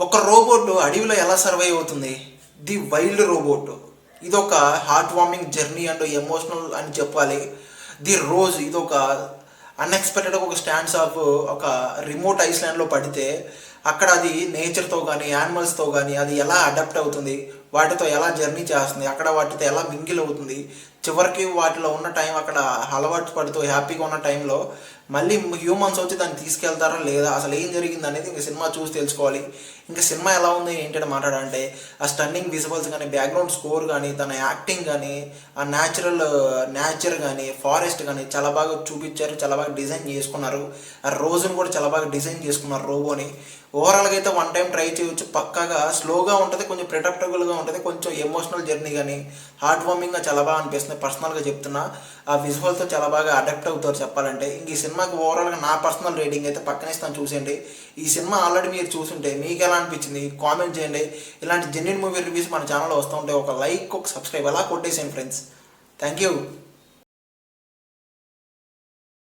ఒక రోబోట్ అడవిలో ఎలా సర్వైవ్ అవుతుంది? The wild robot. ఇదొక heart warming journey and emotional అని చెప్పాలి. ది రోజ్ ఇదొక అన్ఎక్స్పెక్టెడ్గా ఒక స్టాండ్స్ ఆఫ్ ఒక రిమోట్ ఐస్లాండ్లో పడితే అక్కడ అది నేచర్తో కానీ యానిమల్స్తో కానీ అది ఎలా అడాప్ట్ అవుతుంది, వాటితో ఎలా జర్నీ చేస్తుంది, అక్కడ వాటితో ఎలా మింగిల్ అవుతుంది, చివరికి వాటిలో ఉన్న టైం అక్కడ అలవాటు పడుతూ హ్యాపీగా ఉన్న టైంలో మళ్ళీ హ్యూమన్స్ వచ్చి దాన్ని తీసుకెళ్తారా లేదా, అసలు ఏం జరిగింది అనేది ఇంక సినిమా చూసి తెలుసుకోవాలి. ఇంకా సినిమా ఎలా ఉంది ఏంటంటే మాట్లాడాలంటే ఆ స్టన్నింగ్ విజువల్స్ కానీ, బ్యాక్గ్రౌండ్ స్కోర్ కానీ, తన యాక్టింగ్ కానీ, ఆ నేచర్ కానీ, ఫారెస్ట్ కానీ చాలా బాగా చూపించారు, చాలా బాగా డిజైన్ చేసుకున్నారు. ఆ రోజును కూడా చాలా బాగా డిజైన్ చేసుకున్నారు రోబోని. ఓవరాల్గా అయితే వన్ టైం ట్రై చేయొచ్చు. పక్కాగా స్లోగా ఉంటుంది, కొంచెం ప్రిడక్టబుల్గా ఉంటుంది, కొంచెం ఎమోషనల్ జర్నీ కానీ హార్ట్ వార్మింగ్గా చాలా బాగా అనిపిస్తుంది. పర్సనల్గా చెప్తున్నా, ఆ విజువల్తో చాలా బాగా అడాప్ట్ అవుతారు చెప్పాలంటే. ఇంక ఈ సినిమాకి ఓవరాల్గా నా పర్సనల్ రేటింగ్ అయితే పక్కనే ఇస్తాను, చూసేయండి. ఈ సినిమా ఆల్రెడీ మీరు చూసుంటే మీకు ఎలా అనిపించింది కామెంట్ చేయండి. ఇలాంటి జెన్యూన్ మూవీ రివ్యూస్ మన ఛానల్లో వస్తూ ఉంటాయి. ఒక లైక్, ఒక సబ్స్క్రైబ్ అలా కొట్టేసేయండి ఫ్రెండ్స్. Thank you.